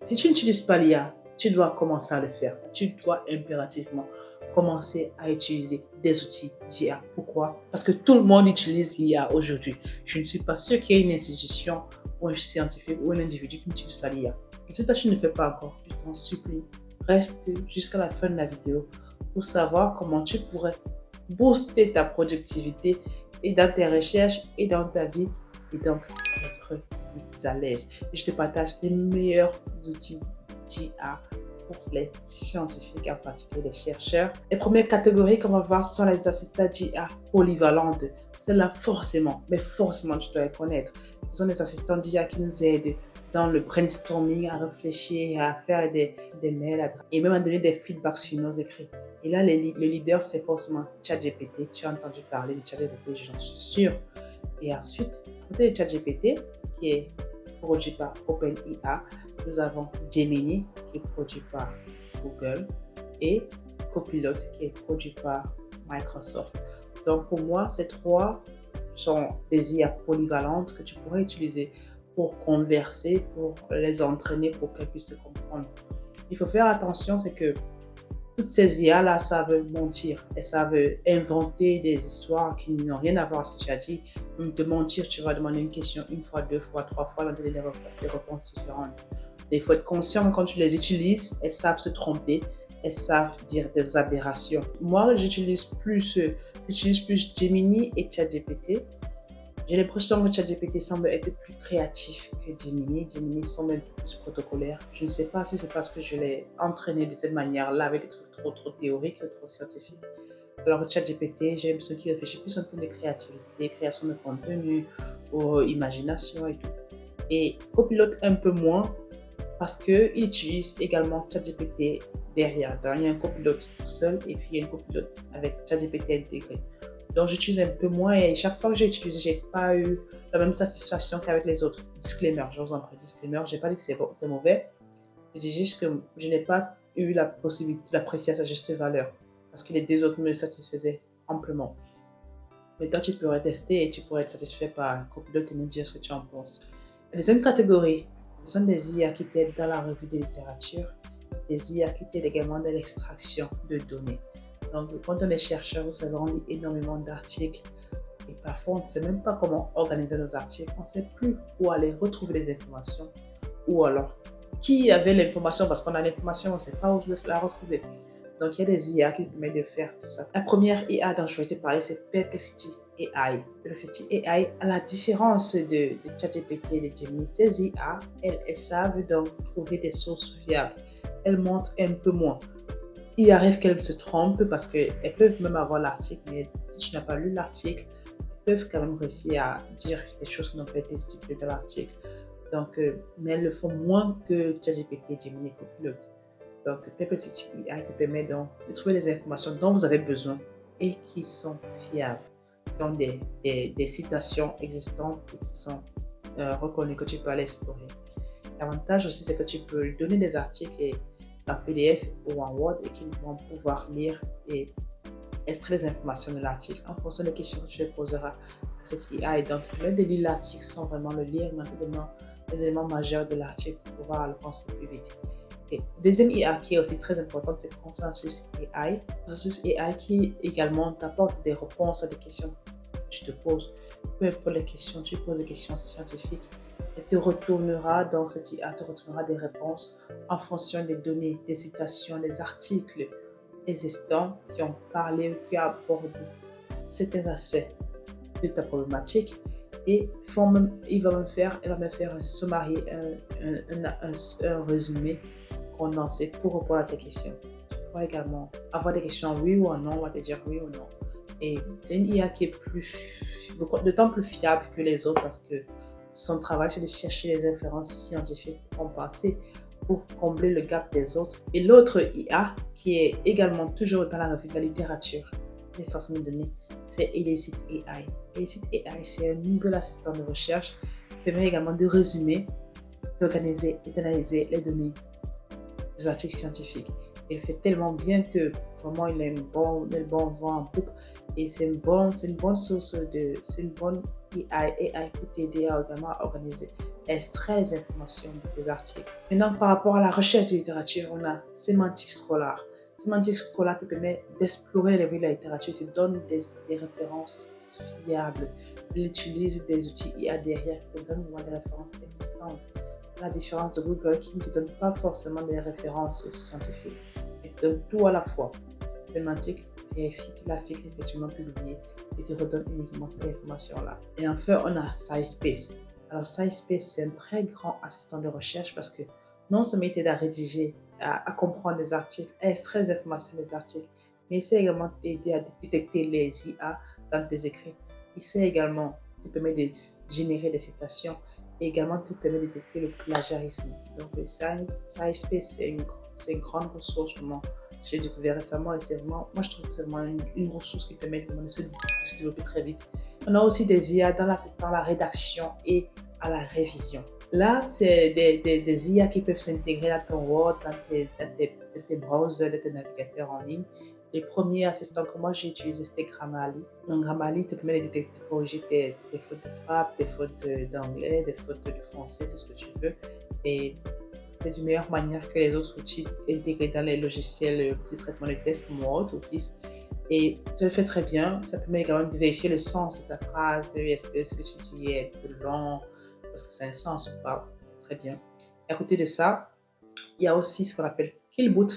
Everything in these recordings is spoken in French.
Si tu n'utilises pas l'IA, tu dois commencer à le faire. Tu dois impérativement commencer à utiliser des outils d'IA. Pourquoi? Parce que tout le monde utilise l'IA aujourd'hui. Je ne suis pas sûr qu'il y ait une institution ou un scientifique ou un individu qui n'utilise pas l'IA. Et si toi tu ne le fais pas encore, je t'en supplie, reste jusqu'à la fin de la vidéo pour savoir comment tu pourrais booster ta productivité et dans tes recherches et dans ta vie et donc être plus à l'aise. Et je te partage les meilleurs outils d'IA pour les scientifiques, en particulier les chercheurs. Les premières catégories qu'on va voir sont les assistants d'IA polyvalentes. Celles-là, forcément, mais forcément, tu dois les connaître. Ce sont des assistants d'IA qui nous aident dans le brainstorming, à réfléchir, à faire des mails et même à donner des feedbacks sur nos écrits. Et là, le leader, c'est forcément ChatGPT. Tu as entendu parler de ChatGPT, j'en suis sûre. Et ensuite, à côté de ChatGPT, qui est produit par OpenIA, nous avons Gemini, qui est produit par Google, et Copilot, qui est produit par Microsoft. Donc, pour moi, ces trois sont des IA polyvalentes que tu pourrais utiliser pour converser, pour les entraîner, pour qu'elles puissent te comprendre. Il faut faire attention, c'est que toutes ces IA-là savent mentir. Elles savent inventer des histoires qui n'ont rien à voir avec ce que tu as dit. Même te mentir, tu vas demander une question une fois, deux fois, trois fois, elles vont donner des réponses différentes. Il faut être conscient que quand tu les utilises, elles savent se tromper, elles savent dire des aberrations. Moi, j'utilise plus Gemini et ChatGPT. J'ai l'impression que ChatGPT semble être plus créatif que Gemini. Gemini semble être plus protocolaire. Je ne sais pas si c'est parce que je l'ai entraîné de cette manière-là avec des trucs trop théoriques, trop scientifiques. Alors que ChatGPT, j'ai l'impression qu'il réfléchit plus en termes de créativité, création de contenu, ou imagination et tout. Et Copilot un peu moins parce qu'il utilise également ChatGPT derrière. Donc, il y a un copilote tout seul et puis il y a un copilote avec ChatGPT intégré. Donc, j'utilise un peu moins et chaque fois que j'ai utilisé, je n'ai pas eu la même satisfaction qu'avec les autres. Disclaimer, je vous en prie, disclaimer. Je n'ai pas dit que c'est mauvais. Je dis juste que je n'ai pas eu la possibilité d'apprécier à sa juste valeur parce que les deux autres me satisfaisaient amplement. Mais toi, tu pourrais tester et tu pourrais être satisfait par Copilot et nous dire ce que tu en penses. La deuxième catégorie, ce sont des IA qui t'aident dans la revue de littérature, des IA qui t'aident également dans l'extraction de données. Donc, quand on est chercheur, vous savez, on lit énormément d'articles et parfois, on ne sait même pas comment organiser nos articles. On ne sait plus où aller retrouver les informations ou alors qui avait l'information parce qu'on a l'information, on ne sait pas où la retrouver. Donc, il y a des IA qui permettent de faire tout ça. La première IA dont je vais te parler, c'est Perplexity AI. Perplexity AI, à la différence de ChatGPT et de Gemini, ces IA, elles savent donc trouver des sources fiables. Elles montrent un peu moins. Il arrive qu'elles se trompent parce qu'elles peuvent même avoir l'article, mais si tu n'as pas lu l'article, elles peuvent quand même réussir à dire des choses qui n'ont pas été stipulées dans l'article. Donc, mais elles le font moins que ChatGPT, Gemini et Copilot. Donc, Perplexity AI te permet donc de trouver les informations dont vous avez besoin et qui sont fiables, qui ont des citations existantes et qui sont reconnues, que tu peux aller explorer. L'avantage aussi, c'est que tu peux lui donner des articles en PDF ou en Word et qu'ils vont pouvoir lire et extraire les informations de l'article en fonction des questions que tu lui poseras à cette IA. Et donc, tu peux lire l'article sans vraiment le lire, mais en te donnant les éléments majeurs de l'article pour pouvoir avancer plus vite. Et deuxième IA qui est aussi très importante, c'est Consensus AI. Consensus AI qui également t'apporte des réponses à des questions que tu te poses. Peu importe les questions, tu poses des questions scientifiques, elle te retournera, donc cette IA te retournera des réponses en fonction des données, des citations, des articles existants qui ont parlé ou qui abordent certains aspects de ta problématique. Et elle va me faire un summary, un résumé condensé pour répondre à tes questions. Tu pourras également avoir des questions oui ou non, on va te dire oui ou non. Et c'est une IA qui est d'autant plus fiable que les autres parce que son travail, c'est de chercher les références scientifiques compensées pour combler le gap des autres. Et l'autre IA qui est également toujours dans la revue de la littérature, les sciences de données, c'est Elicit AI. Elicit AI, c'est un nouvel assistant de recherche qui permet également de résumer, d'organiser et d'analyser les données des articles scientifiques. Il fait tellement bien que vraiment il a un bon vent en poupe et c'est une bonne source c'est une bonne AI pour t'aider à également organiser extraire les informations de tes articles. Maintenant, par rapport à la recherche de littérature, on a Semantic Scholar. Semantic Scholar te permet d'explorer les revues de la littérature, te donne des références fiables. Il utilise des outils IA derrière qui te donnent des références existantes. À la différence de Google qui ne te donne pas forcément des références scientifiques, il te donne tout à la fois. Sémantique vérifie que l'article est effectivement publié et te redonne uniquement cette information-là. Et enfin, on a SciSpace. Alors, SciSpace, c'est un très grand assistant de recherche parce que non seulement il t'aide à rédiger, à comprendre les articles, à extraire les informations des articles, mais il sait également t'aider à détecter les IA dans tes écrits. Il sait également te permettre de générer des citations et également te permet de détecter le plagiarisme. Donc, le SciSpace, c'est une grande ressource que j'ai découvert récemment et c'est vraiment, moi je trouve que c'est vraiment une ressource qui permet de se développer très vite. On a aussi des IA dans la rédaction et à la révision. Là, c'est des IA qui peuvent s'intégrer dans ton Word, dans tes browsers, dans tes navigateurs en ligne. Les premiers assistants que moi j'ai utilisés, c'était Grammarly. Donc Grammarly te permet de détecter, de corriger tes fautes de frappe, tes fautes d'anglais, des fautes de français, tout ce que tu veux. Et c'est d'une meilleure manière que les autres outils intégrés dans les logiciels de traitement de texte comme Word, Office. Et ça le fait très bien. Ça permet également de vérifier le sens de ta phrase. Est-ce que ce que tu dis est un peu long? Parce que c'est un sens ou pas? C'est très bien. Et à côté de ça, il y a aussi ce qu'on appelle Killboot,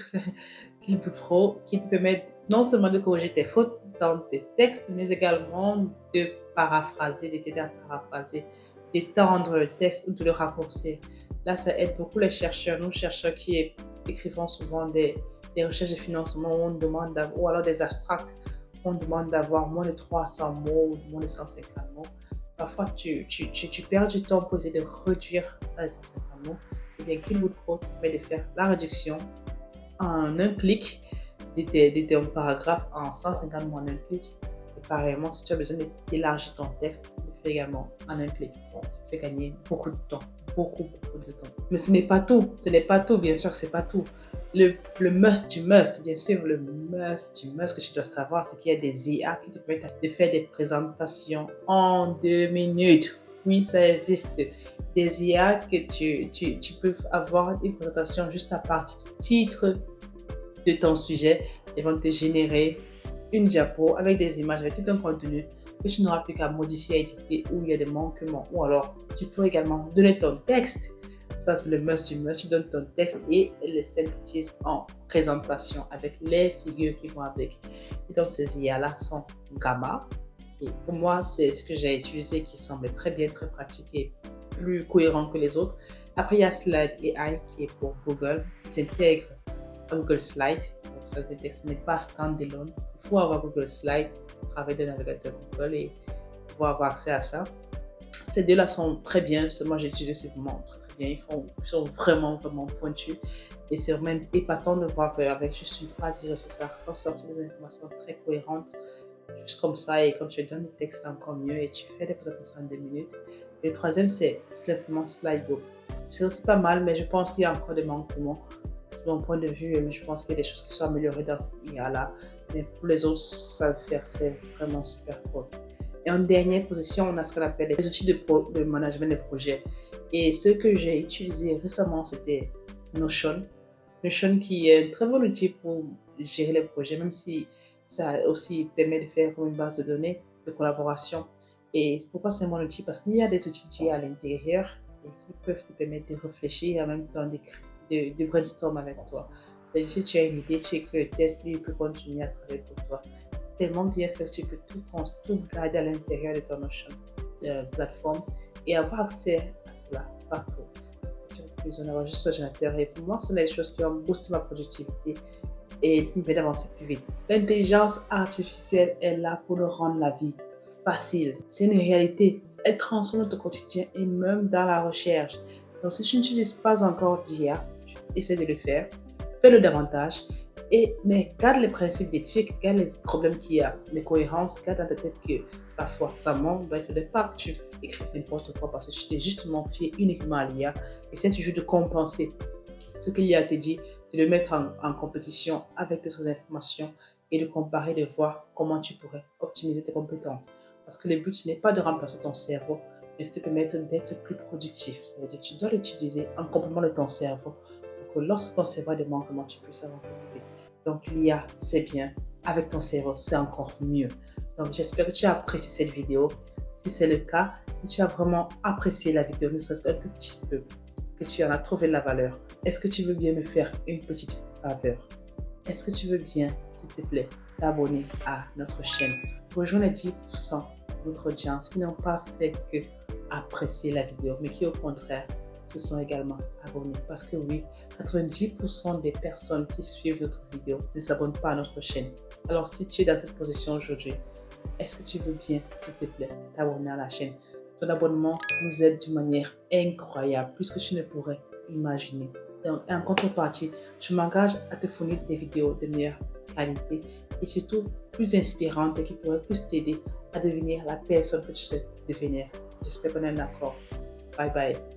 Killboot Pro, qui te permet non seulement de corriger tes fautes dans tes textes, mais également de paraphraser, de t'aider à paraphraser, d'étendre le texte ou de le raccourcir. Là, ça aide beaucoup les chercheurs, nous chercheurs qui écrivons souvent des recherches de financement où on demande ou alors des abstracts, où on demande d'avoir moins de 300 mots ou moins de 150 mots. Parfois, tu perds du temps pour essayer de réduire les 150 mots. Et bien, Killboot Pro te permet de faire la réduction en un clic de ton paragraphe en 150 mots en un clic. Et pareillement, si tu as besoin d'élargir ton texte, tu le fais également en un clic. Ça fait gagner beaucoup de temps. Beaucoup de temps. Mais ce n'est pas tout. Ce n'est pas tout, bien sûr, c'est pas tout. Le must du must, bien sûr, le must du must que tu dois savoir, c'est qu'il y a des IA qui te permettent de faire des présentations en 2 minutes. Oui, ça existe. Des IA que tu peux avoir une présentation juste à partir du titre de ton sujet. Ils vont te générer une diapo avec des images, avec tout un contenu que tu n'auras plus qu'à modifier, éditer où il y a des manquements. Ou alors, tu peux également donner ton texte. Ça, c'est le must du must. Tu donnes ton texte et les synthétises en présentation avec les figures qui vont avec. Et donc, ces IA-là sont Gamma. Et pour moi, c'est ce que j'ai utilisé qui semble très bien, très pratique et plus cohérent que les autres. Après, il y a Slide AI qui est pour Google, qui s'intègre à Google Slide. Donc, ça, ce n'est pas standalone. Il faut avoir Google Slide pour travailler dans le navigateur Google et pouvoir avoir accès à ça. Ces deux-là sont très bien. Moi, j'ai utilisé, c'est vraiment très, très bien. Ils sont vraiment, vraiment pointus. Et c'est vraiment épatant de voir qu'avec juste une phrase, ça ressortir des informations très cohérentes. Juste comme ça, et quand tu donnes le texte, c'est encore mieux. Et tu fais des présentations en 2 minutes. Et le troisième, c'est tout simplement Slido. C'est aussi pas mal, mais je pense qu'il y a encore des manquements. De mon point de vue, mais je pense qu'il y a des choses qui sont améliorées dans cette IA-là. Mais pour les autres, ça le faire, c'est vraiment super cool. Et en dernière position, on a ce qu'on appelle les outils de management de projet. Et ce que j'ai utilisé récemment, c'était Notion. Notion qui est un très bon outil pour gérer les projets, même si ça aussi permet de faire une base de données de collaboration. Et pourquoi c'est un bon outil? Parce qu'il y a des outils d'IA à l'intérieur et qui peuvent te permettre de réfléchir et en même temps de brainstorm avec toi. C'est-à-dire si tu as une idée, tu écris le test, lui il peut continuer à travailler pour toi. C'est tellement bien fait que tu peux tout garder à l'intérieur de ton Notion plateforme et avoir accès à cela partout. Tu as besoin d'avoir juste l'ordinateur. Et pour moi, ce sont les choses qui ont boosté ma productivité et qui me permettent d'avancer plus vite. L'intelligence artificielle est là pour nous rendre la vie facile. C'est une réalité. Elle transforme notre quotidien et même dans la recherche. Donc, si tu n'utilises pas encore d'IA, essaie de le faire. Fais-le davantage. Mais garde les principes d'éthique, garde les problèmes qu'il y a, les cohérences, garde dans ta tête que parfois ça manque. Il ne faudrait pas que tu écrives n'importe quoi parce que tu t'es justement fié uniquement à l'IA. Essaie toujours de compenser ce qu'il y a te dit, de le mettre en compétition avec d'autres informations et de comparer, de voir comment tu pourrais optimiser tes compétences. Parce que le but, ce n'est pas de remplacer ton cerveau, et ça te permettre d'être plus productif. Ça veut dire que tu dois l'utiliser en complément de ton cerveau pour que lorsque ton cerveau a des manquements, tu puisses avancer plus vite. Donc l'IA, c'est bien. Avec ton cerveau, c'est encore mieux. Donc j'espère que tu as apprécié cette vidéo. Si c'est le cas, si tu as vraiment apprécié la vidéo, ne serait-ce qu'un tout petit peu, que tu en as trouvé de la valeur, est-ce que tu veux bien me faire une petite faveur? Est-ce que tu veux bien, s'il te plaît, t'abonner à notre chaîne? Rejoins les 10% de notre audience qui n'ont pas fait que apprécier la vidéo, mais qui au contraire se sont également abonnés. Parce que oui, 90% des personnes qui suivent notre vidéo ne s'abonnent pas à notre chaîne. Alors si tu es dans cette position aujourd'hui, est-ce que tu veux bien, s'il te plaît, t'abonner à la chaîne? Ton abonnement nous aide d'une manière incroyable, plus que tu ne pourrais imaginer. Donc, en contrepartie, je m'engage à te fournir des vidéos de meilleure qualité et surtout plus inspirantes et qui pourraient plus t'aider à devenir la personne que tu souhaites devenir. J'espère qu'on est d'accord. Bye bye.